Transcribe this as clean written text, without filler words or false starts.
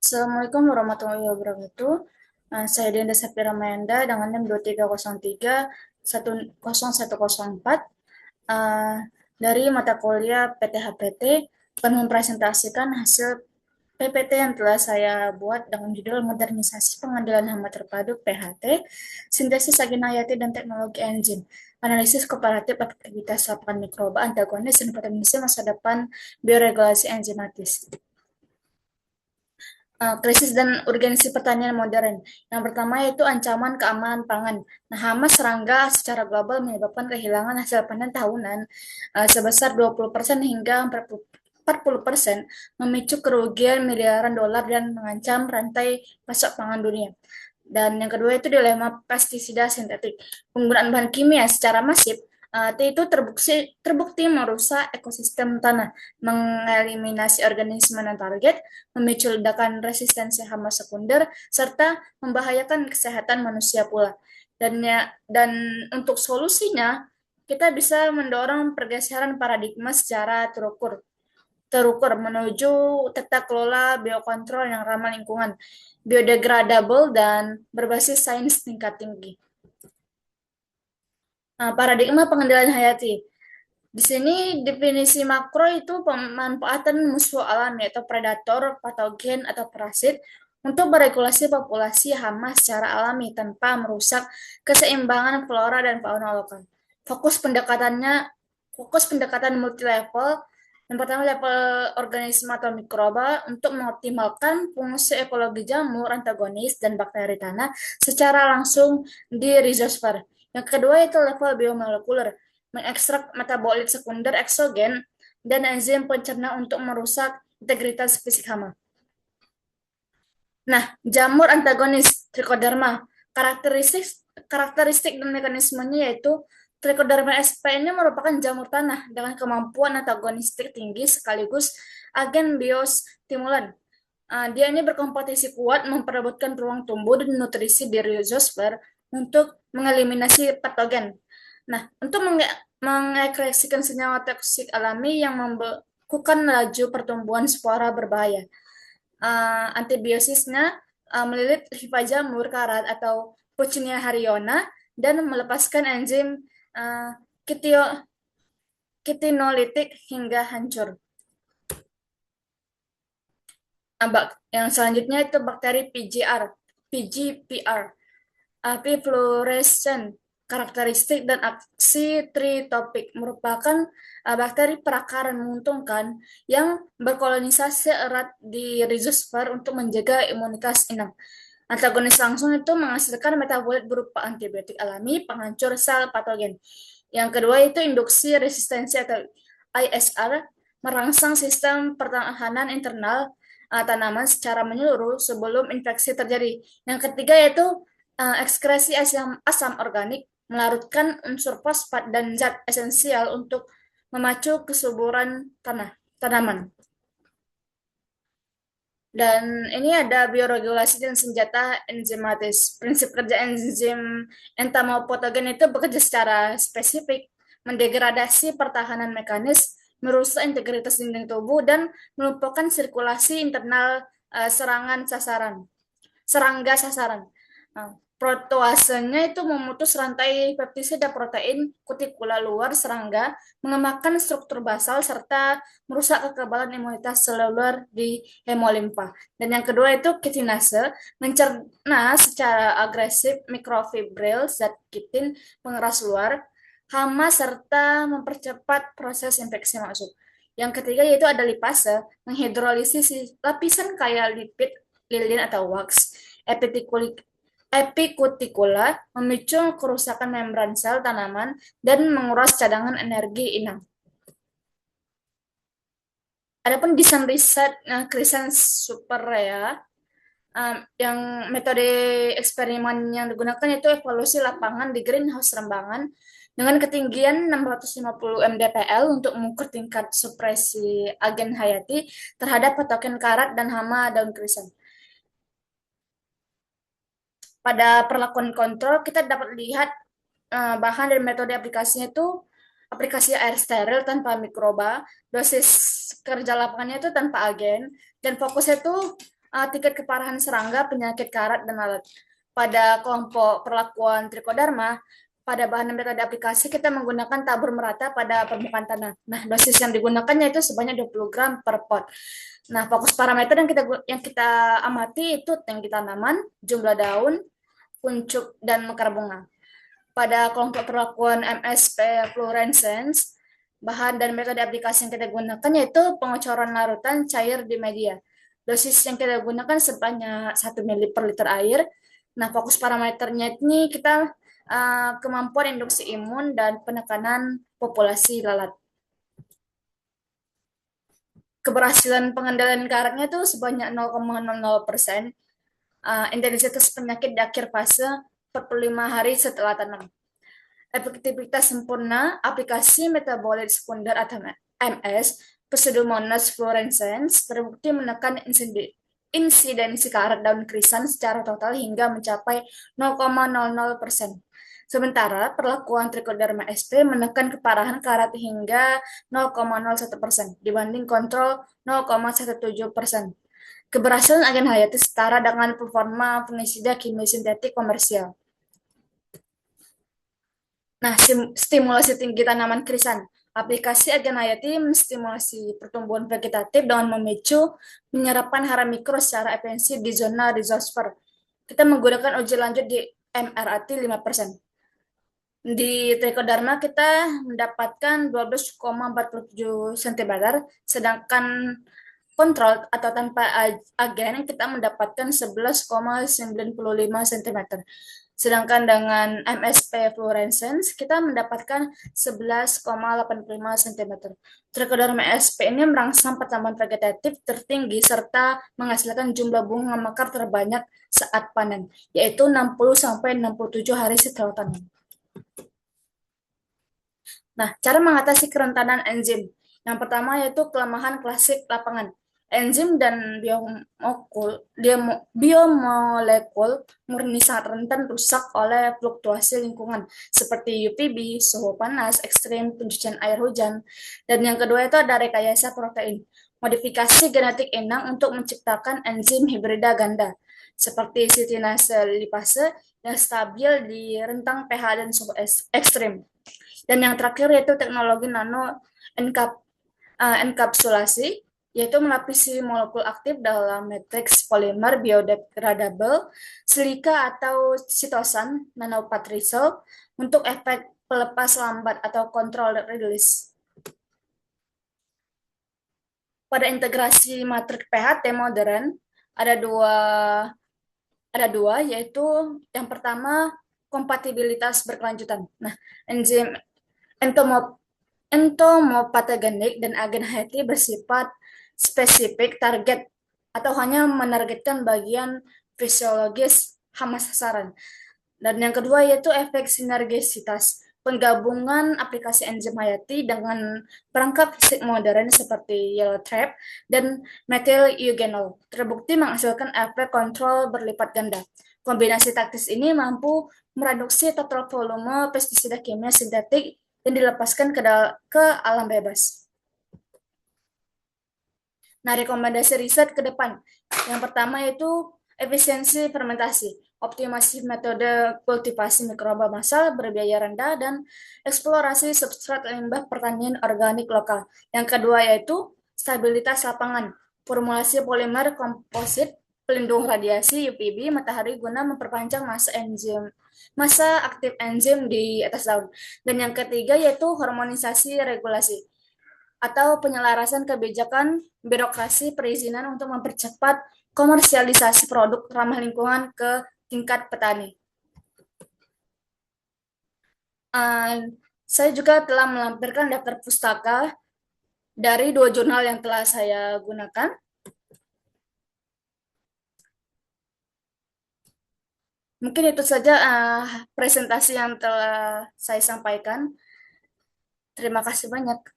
Assalamualaikum warahmatullahi wabarakatuh. Saya Dinda Sapira Mayanda dengan NIM 2303 10104 eh, dari mata kuliah PTHPT akan mempresentasikan hasil PPT yang telah saya buat dengan judul Modernisasi Pengadilan HAM Terpadu PHT, Sintesis Agen Hayati dan Teknologi Enzim, Analisis Komparatif Aktivitas Lapangan Mikroba, Antagonis, dan Potensi Masa Depan Bioregulasi Enzimatis. Krisis dan urgensi pertanian modern. Yang pertama yaitu ancaman keamanan pangan. Nah, hama serangga secara global menyebabkan kehilangan hasil panen tahunan sebesar 20% hingga 40%, memicu kerugian miliaran dolar dan mengancam rantai pasok pangan dunia. Dan yang kedua itu dilema pestisida sintetik. Penggunaan bahan kimia secara masif itu terbukti merusak ekosistem tanah, mengeliminasi organisme non-target, memicu ledakan resistensi hama sekunder, serta membahayakan kesehatan manusia pula. Dan untuk solusinya, kita bisa mendorong pergeseran paradigma secara terukur menuju tata kelola biokontrol yang ramah lingkungan, biodegradable, dan berbasis sains tingkat tinggi. Paradigma pengendalian hayati. Di sini definisi makro itu pemanfaatan musuh alami atau predator, patogen, atau parasit untuk meregulasi populasi hama secara alami tanpa merusak keseimbangan flora dan fauna lokal. Fokus pendekatannya, fokus pendekatan multilevel. Yang pertama level organisme atau mikroba untuk mengoptimalkan fungsi ekologi jamur, antagonis, dan bakteri tanah secara langsung di rhizosfer. Yang kedua itu level biomolekuler, mengekstrak metabolit sekunder eksogen dan enzim pencerna untuk merusak integritas fisik hama. Nah, jamur antagonis Trichoderma, karakteristik karakteristik dan mekanismenya yaitu Trichoderma sp ini merupakan jamur tanah dengan kemampuan antagonistik tinggi sekaligus agen biostimulan. Dia ini berkompetisi kuat memperebutkan ruang tumbuh dan nutrisi di rhizosfer untuk mengeliminasi patogen. Nah, untuk mengekskresikan senyawa toksik alami yang membekukan laju pertumbuhan spora berbahaya. Antibiosisnya melilit hifa jamur karat atau Puccinia hariona dan melepaskan enzim uh, kitinolitik hingga hancur. Yang selanjutnya itu bakteri PGPR, api fluoresen, karakteristik dan aksi tritopik merupakan bakteri perakaran menguntungkan yang berkolonisasi erat di rhizosfer untuk menjaga imunitas inang. Antagonis langsung itu menghasilkan metabolit berupa antibiotik alami, penghancur sel patogen. Yang kedua itu induksi resistensi atau ISR, merangsang sistem pertahanan internal tanaman secara menyeluruh sebelum infeksi terjadi. Yang ketiga yaitu ekskresi asam organik, melarutkan unsur fosfat dan zat esensial untuk memacu kesuburan tanaman. Dan ini ada bioregulasi dan senjata enzimatis. Prinsip kerja enzim entamopotogen itu bekerja secara spesifik, mendegradasi pertahanan mekanis, merusak integritas dinding tubuh, dan melumpuhkan sirkulasi internal serangga sasaran. Nah, protoasenya itu memutus rantai peptisida protein kutikula luar serangga, mengemakkan struktur basal, serta merusak kekebalan imunitas seluler di hemolimfa. Dan yang kedua itu kitinase, mencerna secara agresif mikrofibril zat kitin pengeras luar, hama, serta mempercepat proses infeksi masuk. Yang ketiga yaitu ada lipase, menghidrolisis lapisan kaya lipid lilin atau wax epikutikula, memicu kerusakan membran sel tanaman dan menguras cadangan energi inang. Adapun desain riset Crescent Superrea, yang metode eksperimen yang digunakan itu evolusi lapangan di greenhouse rembangan dengan ketinggian 650 mdpl untuk mengukur tingkat supresi agen hayati terhadap patogen karat dan hama daun krisan. Pada perlakuan kontrol, kita dapat lihat bahan dan metode aplikasinya itu aplikasi air steril tanpa mikroba, dosis kerja lapangannya itu tanpa agen, dan fokusnya itu tingkat keparahan serangga, penyakit karat, dan lalat. Pada kelompok perlakuan Trichoderma, pada bahan metode aplikasi kita menggunakan tabur merata pada permukaan tanah. Nah, dosis yang digunakannya itu sebanyak 20 gram per pot. Nah, fokus parameter yang kita amati itu tinggi tanaman, jumlah daun, kuncup, dan mekar bunga. Pada kelompok perlakuan MSP fluorescence, bahan dan metode aplikasi yang kita gunakan yaitu pengocoran larutan cair di media. Dosis yang kita gunakan sebanyak 1 ml per liter air. Nah, fokus parameternya ini kita kemampuan induksi imun dan penekanan populasi lalat. Keberhasilan pengendalian karatnya itu sebanyak 0,00%. Intensitas penyakit di akhir fase 45 hari setelah tanam. Efektivitas sempurna aplikasi metabolit sekunder atau MS, Pseudomonas fluorescens, terbukti menekan insidensi karat daun krisan secara total hingga mencapai 0,00%. Sementara perlakuan Trichoderma sp menekan keparahan karat hingga 0,01% dibanding kontrol 0,17%. Keberhasilan agen hayati setara dengan performa fungisida kimia sintetik komersial. Nah, stimulasi tinggi tanaman krisan. Aplikasi agen hayati menstimulasi pertumbuhan vegetatif dengan memicu penyerapan hara mikro secara efisien di zona rhizosfer. Kita menggunakan uji lanjut di MRAT 5%. Di Trichoderma kita mendapatkan 12,47 cm, sedangkan kontrol atau tanpa agen kita mendapatkan 11,95 cm. Sedangkan dengan MSP fluorescence kita mendapatkan 11,85 cm. Trichoderma sp ini merangsang pertambahan vegetatif tertinggi serta menghasilkan jumlah bunga mekar terbanyak saat panen, yaitu 60-67 hari setelah tanam. Nah, cara mengatasi kerentanan enzim. Yang pertama yaitu kelemahan klasik lapangan. Enzim dan biomolekul murni sangat rentan rusak oleh fluktuasi lingkungan seperti UVB, suhu panas ekstrim, pencucian air hujan. Dan yang kedua itu ada rekayasa protein. Modifikasi genetik inang untuk menciptakan enzim hibrida ganda seperti sitinase lipase yang stabil di rentang pH dan suhu ekstrim. Dan yang terakhir yaitu teknologi nano enkapsulasi, yaitu melapisi molekul aktif dalam matriks polimer biodegradable, silika atau sitosan nanopartikel untuk efek pelepas lambat atau kontrol release. Pada integrasi matrik pH modern ada dua yaitu yang pertama kompatibilitas berkelanjutan. Nah, enzim entomopatogenik dan agen hayati bersifat spesifik target atau hanya menargetkan bagian fisiologis hama sasaran. Dan yang kedua yaitu efek sinergisitas, penggabungan aplikasi enzim hayati dengan perangkat fisik modern seperti yellow trap dan methyl eugenol terbukti menghasilkan efek kontrol berlipat ganda. Kombinasi taktis ini mampu mereduksi total volume pestisida kimia sintetik yang dilepaskan ke alam bebas. Nah, rekomendasi riset ke depan. Yang pertama yaitu efisiensi fermentasi, optimasi metode kultivasi mikroba massal berbiaya rendah, dan eksplorasi substrat limbah pertanian organik lokal. Yang kedua yaitu stabilitas lapangan, formulasi polimer komposit pelindung radiasi UVB matahari guna memperpanjang masa aktif enzim di atas daun. Dan yang ketiga yaitu harmonisasi regulasi atau penyelarasan kebijakan birokrasi perizinan untuk mempercepat komersialisasi produk ramah lingkungan ke tingkat petani. Saya juga telah melampirkan daftar pustaka dari 2 jurnal yang telah saya gunakan. Mungkin itu saja presentasi yang telah saya sampaikan. Terima kasih banyak.